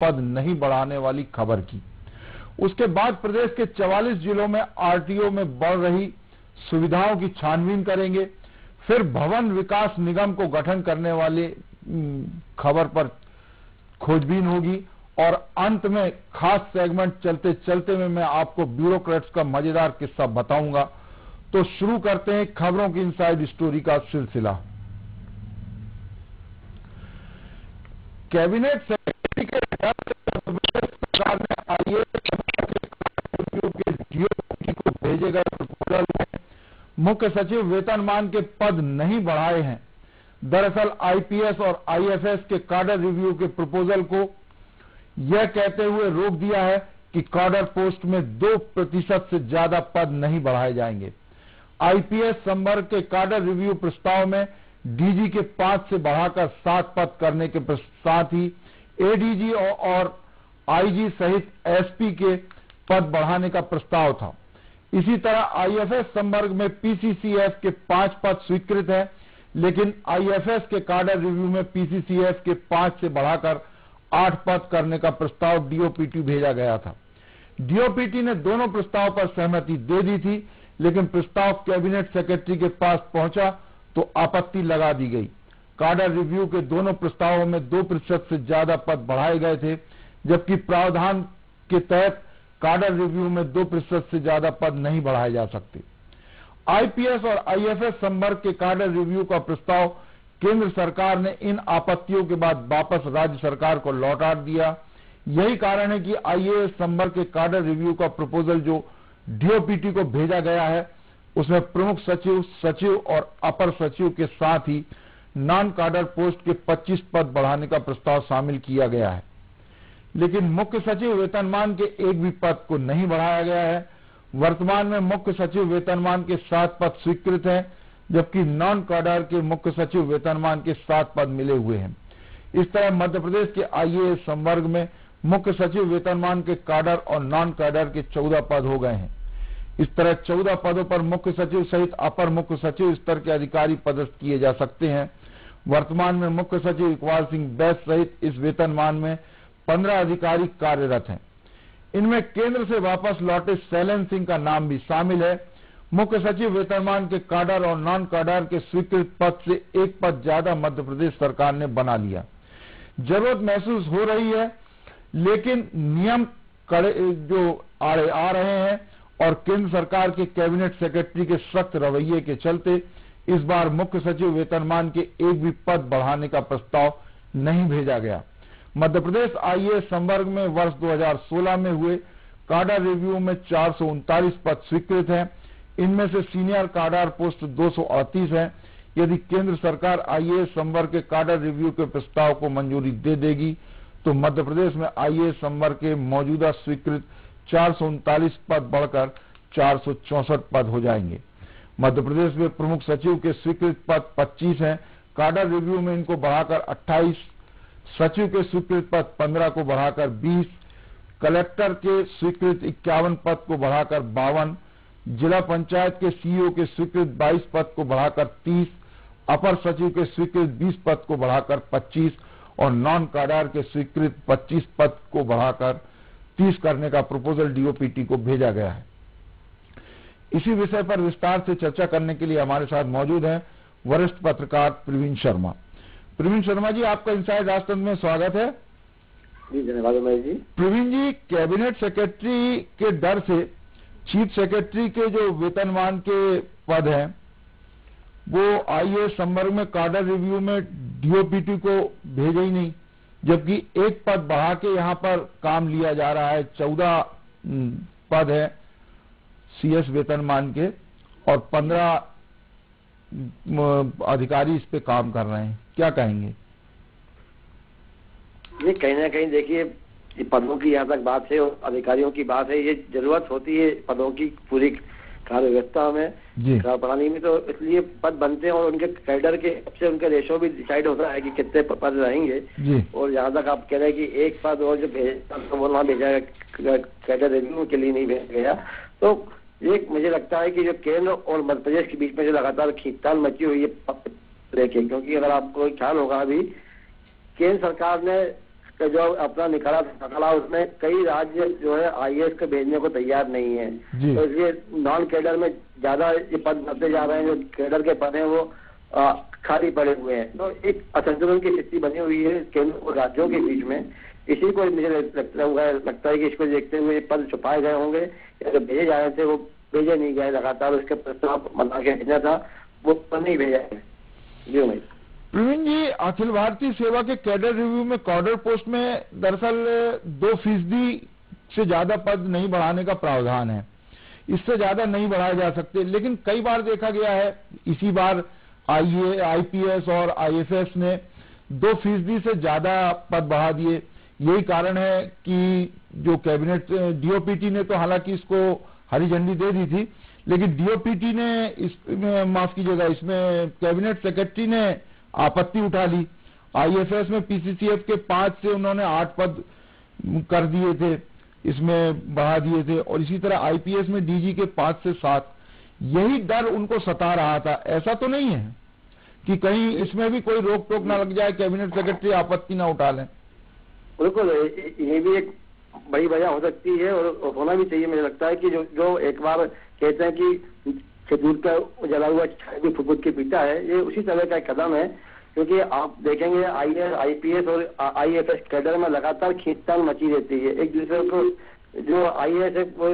पद नहीं बढ़ाने वाली खबर की। उसके बाद प्रदेश के 44 जिलों में आरटीओ में बढ़ रही सुविधाओं की छानबीन करेंगे। फिर भवन विकास निगम को गठन करने वाले खबर पर खोजबीन होगी और अंत में खास सेगमेंट चलते चलते में मैं आपको ब्यूरोक्रेट्स का मजेदार किस्सा बताऊंगा। तो शुरू करते हैं खबरों की इनसाइड स्टोरी का सिलसिला। कैबिनेट सेक्रेटरी के सरकार ने आईएएस के डीओपीटी को भेजे गए प्रपोजल में मुख्य सचिव वेतनमान के पद नहीं बढ़ाए हैं। दरअसल आईपीएस और आईएफएस के काडर रिव्यू के प्रपोजल को यह कहते हुए रोक दिया है कि काडर पोस्ट में 2% से ज्यादा पद नहीं बढ़ाए जाएंगे। आईपीएस संवर्ग के काडर रिव्यू प्रस्ताव में डीजी के 5 से बढ़ाकर 7 पद करने के साथ ही एडीजी और आईजी सहित एसपी के पद बढ़ाने का प्रस्ताव था। इसी तरह आईएफएस संवर्ग में पीसीसीएफ के 5 पद स्वीकृत हैं, लेकिन आईएफएस के काडर रिव्यू में पीसीसीएफ के 5 से बढ़ाकर 8 पद करने का प्रस्ताव डीओपीटी भेजा गया था। डीओपीटी ने दोनों प्रस्ताव पर सहमति दे दी थी, लेकिन प्रस्ताव कैबिनेट सेक्रेटरी के पास पहुंचा तो आपत्ति लगा दी गई। काडर रिव्यू के दोनों प्रस्तावों में 2% से ज्यादा पद बढ़ाए गए थे, जबकि प्रावधान के तहत काडर रिव्यू में 2% से ज्यादा पद नहीं बढ़ाए जा सकते। आईपीएस और आईएफएस संवर्ग के काडर रिव्यू का प्रस्ताव केंद्र सरकार ने इन आपत्तियों के बाद वापस राज्य सरकार को लौटा दिया। यही कारण है कि आईएएस संवर्ग के काडर रिव्यू का प्रपोजल जो डीओपीटी को भेजा गया है, उसमें प्रमुख सचिव, सचिव और अपर सचिव के साथ ही नॉन काडर पोस्ट के 25 पद बढ़ाने का प्रस्ताव शामिल किया गया है, लेकिन मुख्य सचिव वेतनमान के एक भी पद को नहीं बढ़ाया गया है। वर्तमान में मुख्य सचिव वेतनमान के 7 पद स्वीकृत हैं, जबकि नॉन काडर के मुख्य सचिव वेतनमान के 7 पद मिले हुए हैं। इस तरह मध्य प्रदेश के आईएएस संवर्ग में मुख्य सचिव वेतनमान के काडर और नॉन काडर के 14 पद हो गए हैं। इस तरह 14 पदों पर मुख्य सचिव सहित अपर मुख्य सचिव स्तर के अधिकारी पदस्थ किए जा सकते हैं। वर्तमान में मुख्य सचिव इकबाल सिंह बैस सहित इस वेतनमान में 15 अधिकारी कार्यरत हैं। इनमें केंद्र से वापस लौटे शैलेंद्र सिंह का नाम भी शामिल है। मुख्य सचिव वेतनमान के काडर और नॉन काडर के स्वीकृत पद से 1 पद ज्यादा मध्य प्रदेश सरकार ने बना लिया। जरूरत महसूस हो रही है, लेकिन नियम कड़े जो आड़े आ रहे हैं और केंद्र सरकार के कैबिनेट सेक्रेटरी के सख्त रवैये के चलते इस बार मुख्य सचिव वेतनमान के एक भी पद बढ़ाने का प्रस्ताव नहीं भेजा गया। मध्य प्रदेश आईएएस संवर्ग में वर्ष 2016 में हुए काडर रिव्यू में 439 पद स्वीकृत हैं। इनमें से सीनियर काडर पोस्ट 238 है। यदि केंद्र सरकार आईएएस संवर्ग के काडर रिव्यू के प्रस्ताव को मंजूरी दे देगी तो मध्य प्रदेश में आईएएस संवर्ग के मौजूदा स्वीकृत 439 पद बढ़कर 464 पद हो जाएंगे। मध्य प्रदेश में प्रमुख सचिव के स्वीकृत पद 25 हैं। काडर रिव्यू में इनको बढ़ाकर 28, सचिव के स्वीकृत पद 15 को बढ़ाकर 20, कलेक्टर के स्वीकृत 51 पद को बढ़ाकर 52, जिला पंचायत के सीईओ के स्वीकृत 22 पद को बढ़ाकर 30, अपर सचिव के स्वीकृत 20 पद को बढ़ाकर 25 और नॉन काडर के स्वीकृत 25 पद को बढ़ाकर 30 करने का प्रपोजल डीओपीटी को भेजा गया है। इसी विषय पर विस्तार से चर्चा करने के लिए हमारे साथ मौजूद हैं वरिष्ठ पत्रकार प्रवीण शर्मा। प्रवीण शर्मा जी, आपका इनसाइड राजतंत्र में स्वागत है। जी धन्यवाद उमेश जी। प्रवीण जी, कैबिनेट सेक्रेटरी के डर से चीफ सेक्रेटरी के जो वेतनमान के पद हैं वो आईएएस संवर्ग में काडर रिव्यू में डीओपीटी को भेजे ही नहीं, जबकि एक पद बढ़ा के यहाँ पर काम लिया जा रहा है। 14 पद है सीएस वेतनमान के और 15 अधिकारी इस पे काम कर रहे हैं। क्या कहेंगे? ये कहीं ना कहीं देखिए, ये पदों की यहाँ तक बात है और अधिकारियों की बात है, ये जरूरत होती है पदों की पूरी कार्य व्यवस्था में, प्रणाली में, तो इसलिए पद बनते हैं और उनके कैडर के से उनका रेशो भी डिसाइड होता है कि कितने पद रहेंगे। और यहाँ तक आप कह रहे हैं कि एक पद और जो भेजा तो वो वहाँ भेजा कैडर रिव्यू के लिए नहीं भेजा गया। तो ये मुझे लगता है कि जो केंद्र और मध्य प्रदेश के बीच में जो लगातार खींचतान मची हुई है लेके, क्योंकि अगर आपको ख्याल होगा अभी केंद्र सरकार ने का जो अपना निकाला उसमें कई राज्य जो है आईएएस को भेजने को तैयार नहीं है। तो इसलिए नॉन कैडर में ज्यादा ये पद बढ़ते जा रहे हैं, जो कैडर के पद हैं वो खाली पड़े हुए हैं। तो एक असंतुलन की स्थिति बनी हुई है केंद्र और राज्यों के बीच में। इसी को मुझे लगता है कि इसको देखते हुए पद छुपाए गए होंगे या जो भेजे जा रहे थे वो भेजे नहीं गए, लगातार उसके प्रस्ताव बना के भेजा था वो नहीं भेजा है। जी भाई प्रवीण जी, अखिल भारतीय सेवा के कैडर रिव्यू में कैडर पोस्ट में दरअसल 2% से ज्यादा पद नहीं बढ़ाने का प्रावधान है, इससे ज्यादा नहीं बढ़ाए जा सकते। लेकिन कई बार देखा गया है, इसी बार आईपीएस और आईएफएस ने 2% से ज्यादा पद बढ़ा दिए। यही कारण है कि जो कैबिनेट डीओपीटी ने तो हालांकि इसको हरी झंडी दे दी थी, लेकिन डीओपीटी ने माफ कीजिएगा, इसमें कैबिनेट सेक्रेटरी ने आपत्ति उठा ली। आईएफएस में पीसीसीएफ के 5 से उन्होंने 8 पद कर दिए थे, इसमें बढ़ा दिए थे, और इसी तरह आईपीएस में डीजी के 5 से 7। यही डर उनको सता रहा था। ऐसा तो नहीं है कि कहीं इसमें भी कोई रोक टोक ना लग जाए, कैबिनेट सेक्रेटरी आपत्ति ना उठा लें? बिल्कुल, ये भी एक बड़ी वजह हो सकती है और होना भी चाहिए। मुझे लगता है कि जो एक बार कहते हैं कि खजूर का जला हुआ भी फुफुद के पीता है, ये उसी तरह का एक कदम है। क्योंकि आप देखेंगे आईएएस, आईपीएस और आईएफएस कैडर में लगातार खींचतान मची रहती है। एक दूसरे को जो आईएएस है वो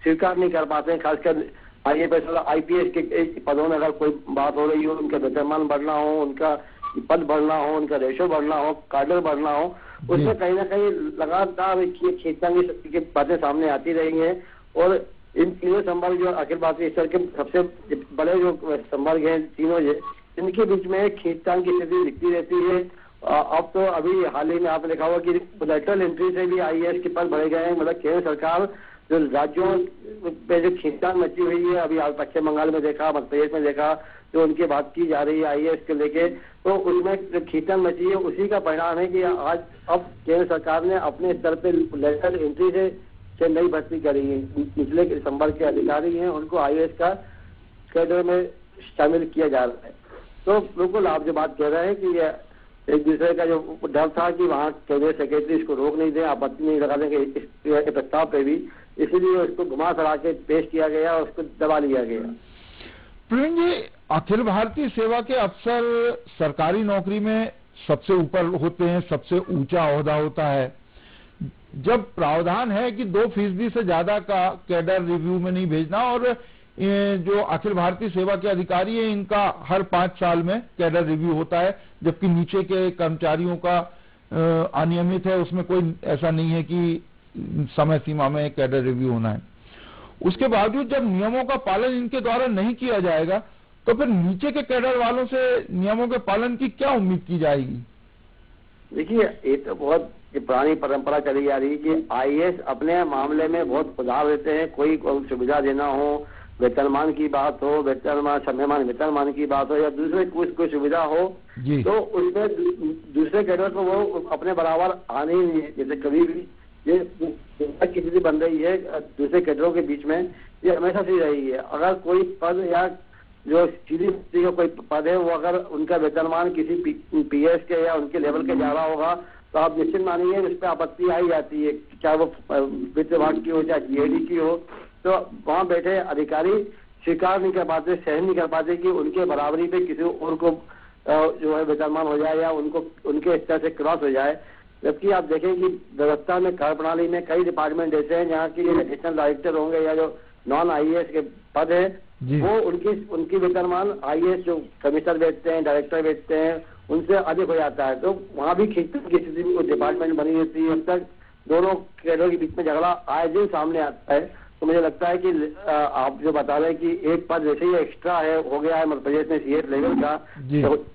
स्वीकार नहीं कर पाते हैं, खासकर आईएफएस और आईपीएस के पदों में अगर कोई बात हो रही हो, उनका वेतनमान बढ़ना हो, उनका पद बढ़ना हो, उनका रेशो बढ़ना हो, कैडर बढ़ना हो, उसमें कहीं ना कहीं लगातार खींचतान की शक्ति की बातें सामने आती रही हैं। और इन तीनों संवर्ग जो अखिल भारतीय स्तर के सबसे बड़े जो संवर्ग हैं तीनों, इनके बीच में खींचतान की स्थिति दिखती रहती है। अब तो अभी हाल ही में आपने देखा होगा कि लेटरल एंट्री से भी आईएएस के पद बढ़े गए हैं। मतलब केंद्र सरकार जो राज्यों पे जो खींचतान मची हुई है, अभी आज पश्चिम बंगाल में देखा, मध्य प्रदेश में देखा, जो उनकी बात की जा रही है आईएएस के लेके, तो उसमें जो खींचतान मची है उसी का परिणाम है कि आज अब केंद्र सरकार ने अपने स्तर पे लेटरल एंट्री से नई भर्ती करी है। निचले संवर्ग के अधिकारी हैं, उनको आईएएस का कैडर में शामिल किया जा रहा है। तो बिल्कुल आप जो बात कह रहे हैं कि एक दूसरे का जो डर था कि वहाँ कैबिनेट सेक्रेटरी इसको रोक नहीं दे, आपत्ति नहीं लगा देंगे इस प्रस्ताव पे भी, इसीलिए उसको घुमा फिरा के पेश किया गया और उसको दबा लिया गया। प्रवीण जी, अखिल भारतीय सेवा के अफसर सरकारी नौकरी में सबसे ऊपर होते हैं, सबसे ऊंचा ओहदा होता है। जब प्रावधान है कि 2% से ज्यादा का कैडर रिव्यू में नहीं भेजना, और जो अखिल भारतीय सेवा के अधिकारी हैं इनका हर 5 साल में कैडर रिव्यू होता है, जबकि नीचे के कर्मचारियों का अनियमित है, उसमें कोई ऐसा नहीं है कि समय सीमा में कैडर रिव्यू होना है। उसके बावजूद जब नियमों का पालन इनके द्वारा नहीं किया जाएगा, तो फिर नीचे के कैडर वालों से नियमों के पालन की क्या उम्मीद की जाएगी? देखिए, ये तो बहुत पुरानी परंपरा चली जा रही है कि आईएएस अपने मामले में बहुत उदार रहते हैं। कोई सुविधा देना हो, वेतनमान की बात हो, वेतनमान की बात हो, या दूसरे कोई सुविधा हो, तो उसमें दूसरे कैडर को वो अपने बराबर आने ही नहीं है। जैसे कभी भी ये की स्थिति बन रही है दूसरे कैडरों के बीच में, ये हमेशा से रही है। अगर कोई पद या जो सीधी का कोई पद है वो अगर उनका वेतनमान किसी पीएस के या उनके लेवल के जा रहा होगा, तो आप निश्चित मानिए उस पर आपत्ति आई जाती है, चाहे वो वित्त विभाग की हो चाहे जीएडी की हो। तो वहाँ बैठे अधिकारी स्वीकार नहीं कर पाते, सहन नहीं कर पाते कि उनके बराबरी पे किसी और को जो है वेतनमान हो जाए या उनको उनके स्तर से क्रॉस हो जाए। जबकि आप देखें कि व्यवस्था में, कार्य प्रणाली में कई डिपार्टमेंट ऐसे हैं जहाँ की एडिशनल डायरेक्टर होंगे या जो नॉन आईएएस के पद है, वो उनकी वेतनमान आईएएस जो कमिश्नर बैठते हैं, डायरेक्टर बैठते हैं, उनसे अधिक हो जाता है। तो वहाँ भी खींचतान की स्थिति डिपार्टमेंट बनी रहती है। अब तक दोनों कैडरों के बीच में झगड़ा आए दिन सामने आता है। तो मुझे लगता है कि आप जो बता रहे हैं कि एक पद वैसे ही एक्स्ट्रा है, हो गया है मध्य प्रदेश में सीएस लेवल का,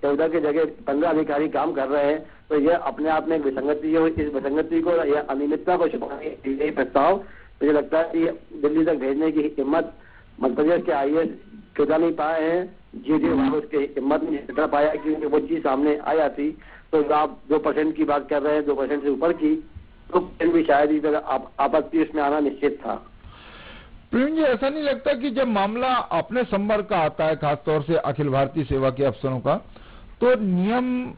14 की जगह 15 अधिकारी काम कर रहे हैं, तो यह अपने आप में एक विसंगति है। इस विसंगति को या अनियमितता को छुपाने के लिए प्रस्ताव मुझे लगता है कि दिल्ली तक भेजने की हिम्मत मध्य प्रदेश के आईएएस जुटा नहीं पाए हैं। जीडी उसके हिम्मत नहीं जुटा पाया क्योंकि वो चीज सामने आ जाती। तो आप 2% की बात कर रहे हैं, 2% से ऊपर की, तो भी शायद ही आपत्ति इसमें आना निश्चित था। प्रवीण जी, ऐसा नहीं लगता कि जब मामला अपने संवर्ग का आता है, खासतौर से अखिल भारतीय सेवा के अफसरों का, तो नियम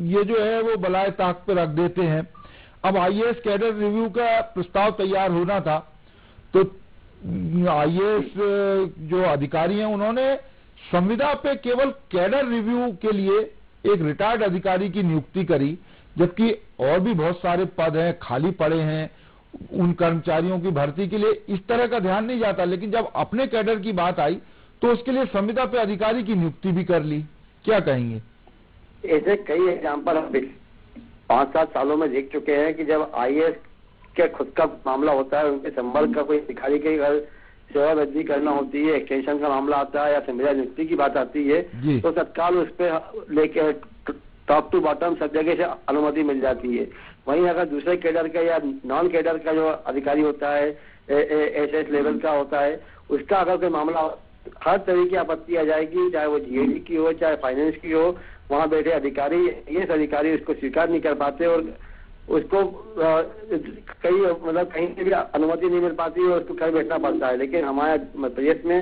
ये जो है वो बलाए ताक पे रख देते हैं? अब आईएएस कैडर रिव्यू का प्रस्ताव तैयार होना था, तो आईएएस जो अधिकारी हैं उन्होंने संविदा पे केवल कैडर रिव्यू के लिए एक रिटायर्ड अधिकारी की नियुक्ति करी, जबकि और भी बहुत सारे पद हैं, खाली पड़े हैं, उन कर्मचारियों की भर्ती के लिए इस तरह का ध्यान नहीं जाता। लेकिन जब अपने कैडर की बात आई तो उसके लिए संविदा पे अधिकारी की नियुक्ति भी कर ली। क्या कहेंगे? ऐसे कई एग्जाम्पल हम 5-7 सालों में देख चुके हैं कि जब आईएएस के खुद का मामला होता है, उनके संपर्क का कोई अधिकारी के घर सेवा वृद्धि करना होती है, एक्सटेंशन का मामला आता है या संविदा नियुक्ति की बात आती है, तो तत्काल उस पर लेके टॉप टू बॉटम सब जगह से अनुमति मिल जाती है। वहीं अगर दूसरे कैडर का या नॉन कैडर का जो अधिकारी होता है, एसएस लेवल का होता है, उसका अगर कोई मामला, हर तरह की आपत्ति आ जाएगी, चाहे वो जीएडी की हो चाहे फाइनेंस की हो, वहां बैठे अधिकारी, ये अधिकारी उसको स्वीकार नहीं कर पाते और उसको कहीं से भी अनुमति नहीं मिल पाती है और उसको घर बैठना पड़ता है। लेकिन हमारे प्रदेश में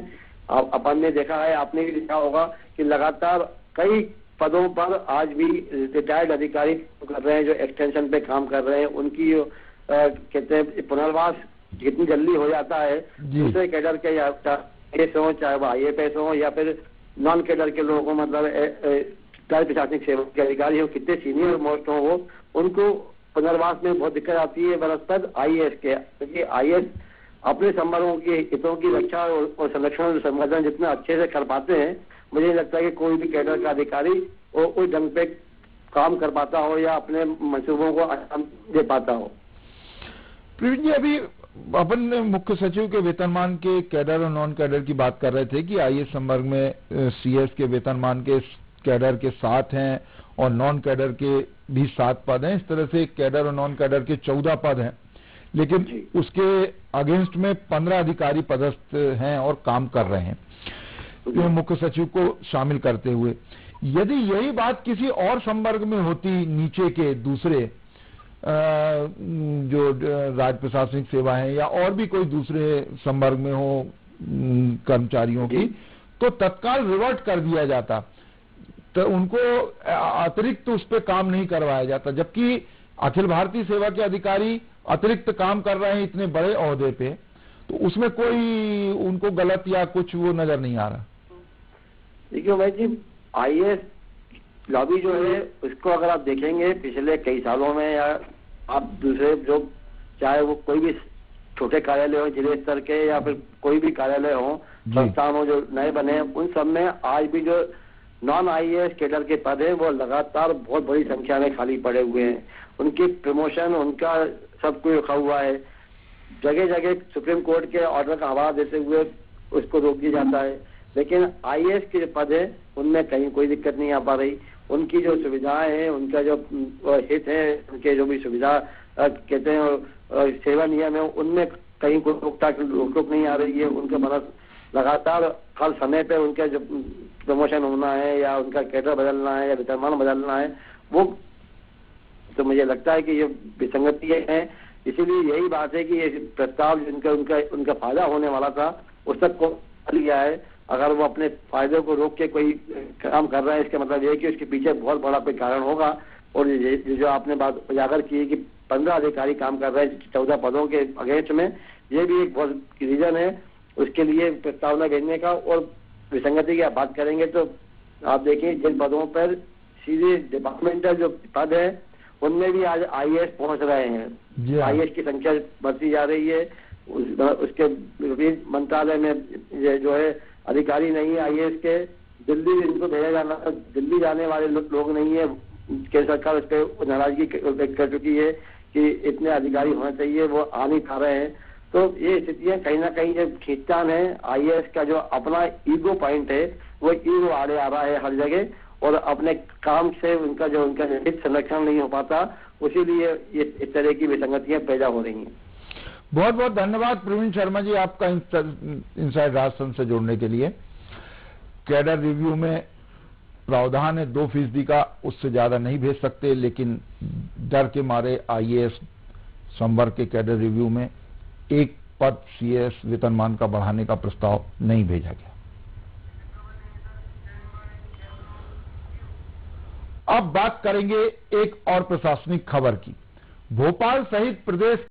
अपन ने देखा है, आपने भी देखा होगा कि लगातार कई पदों पर आज भी रिटायर्ड अधिकारी कर रहे हैं जो एक्सटेंशन पे काम कर रहे हैं, उनकी कहते हैं पुनर्वास जितनी जल्दी हो जाता है दूसरे कैडर के या हो, चाहे वो आईएएस हो या फिर नॉन कैडर के लोगों, मतलब प्रशासनिक सेवा के अधिकारी हो, कितने सीनियर मोस्ट हो, वो उनको पुनर्वास में बहुत दिक्कत आती है बनस्पत आईएएस के, क्योंकि आईएएस अपने संवर्गों के हितों की रक्षा और संरक्षण और संवर्धन जितना अच्छे से कर पाते हैं, मुझे लगता है कि कोई भी कैडर का अधिकारी उस ढंग पे काम कर पाता हो या अपने मंसूबों को अंजाम दे पाता हो। प्रवीण जी, अभी अपन मुख्य सचिव के वेतनमान के कैडर और नॉन कैडर की बात कर रहे थे कि आईएएस संवर्ग में सीएस के वेतनमान के कैडर के 7 हैं और नॉन कैडर के भी 7 पद हैं। इस तरह से कैडर और नॉन कैडर के 14 पद हैं, लेकिन उसके अगेंस्ट में 15 अधिकारी पदस्थ हैं और काम कर रहे हैं, मुख्य सचिव को शामिल करते हुए। यदि यही बात किसी और संवर्ग में होती, नीचे के दूसरे जो राज्य प्रशासनिक सेवा है या और भी कोई दूसरे संवर्ग में हो कर्मचारियों की, तो तत्काल रिवर्ट कर दिया जाता, तो उनको अतिरिक्त उस पर काम नहीं करवाया जाता। जबकि अखिल भारतीय सेवा के अधिकारी अतिरिक्त काम कर रहे हैं इतने बड़े ओहदे पे, तो उसमें कोई उनको गलत या कुछ वो नजर नहीं आ रहा। देखिए भाई जी, आईएएस लॉबी जो है उसको अगर आप देखेंगे पिछले कई सालों में, या आप दूसरे जो चाहे वो कोई भी छोटे कार्यालय हो जिले स्तर के या फिर कोई भी कार्यालय हो, संस्थान हो जो नए बने हैं, उन सब में आज भी जो नॉन आईएएस कैडर के पद है वो लगातार बहुत बड़ी संख्या में खाली पड़े हुए हैं। उनकी प्रमोशन, उनका सब कुछ रखा हुआ है। जगह जगह सुप्रीम कोर्ट के ऑर्डर का हवाला देते हुए उसको रोक दिया जाता है, लेकिन आईएएस के जो पद है उनमें कहीं कोई दिक्कत नहीं आ पा रही। उनकी जो सुविधाएं हैं, उनका जो हित है, उनके जो भी सुविधा कहते हैं सेवा नियम है, उनमें कहीं कोई रोक नहीं आ रही है। उनके मतलब लगातार हर समय पे उनके जो प्रमोशन होना है या उनका कैडर बदलना है या वेतनमान बदलना है, वो तो मुझे लगता है कि ये विसंगति है। इसीलिए यही बात है कि ये प्रस्ताव जिनका उनका फायदा होने वाला था उस तक को लिया है। अगर वो अपने फायदे को रोक के कोई काम कर रहा है, इसका मतलब ये है कि उसके पीछे बहुत बड़ा कोई कारण होगा। और जो आपने बात उजागर की है कि 15 अधिकारी काम कर रहे हैं 14 पदों के अगेंस्ट में, ये भी एक बहुत रीजन है उसके लिए प्रस्तावना भेजने का। और विसंगति की आप बात करेंगे तो आप देखिए जिन पदों पर सीधे डिपार्टमेंटल जो पद है उनमें भी आज आईएएस पहुंच रहे हैं। आईएएस की संख्या बढ़ती जा रही है। उसके मंत्रालय में जो है अधिकारी नहीं है आईएएस के। दिल्ली इनको भेजा जाना, दिल्ली जाने वाले लोग नहीं है। केंद्र सरकार उस पर नाराजगी कर चुकी है कि इतने अधिकारी होने चाहिए, वो आ नहीं पा रहे हैं। तो ये स्थितियां कहीं ना कहीं जो खींचतान है आईएएस का, जो अपना ईगो पॉइंट है, वो ईगो आड़े आ रहा है हर जगह और अपने काम से उनका हित संरक्षण नहीं हो पाता, उसीलिए ये इस तरह की विसंगतियां पैदा हो रही हैं। बहुत बहुत धन्यवाद प्रवीण शर्मा जी आपका इनसाइड राजस्थान से जुड़ने के लिए। कैडर रिव्यू में प्रावधान है 2% का, उससे ज्यादा नहीं भेज सकते, लेकिन डर के मारे आईएएस संवर्ग के कैडर रिव्यू में 1 पद सीएस वेतनमान का बढ़ाने का प्रस्ताव नहीं भेजा गया। अब बात करेंगे एक और प्रशासनिक खबर की। भोपाल सहित प्रदेश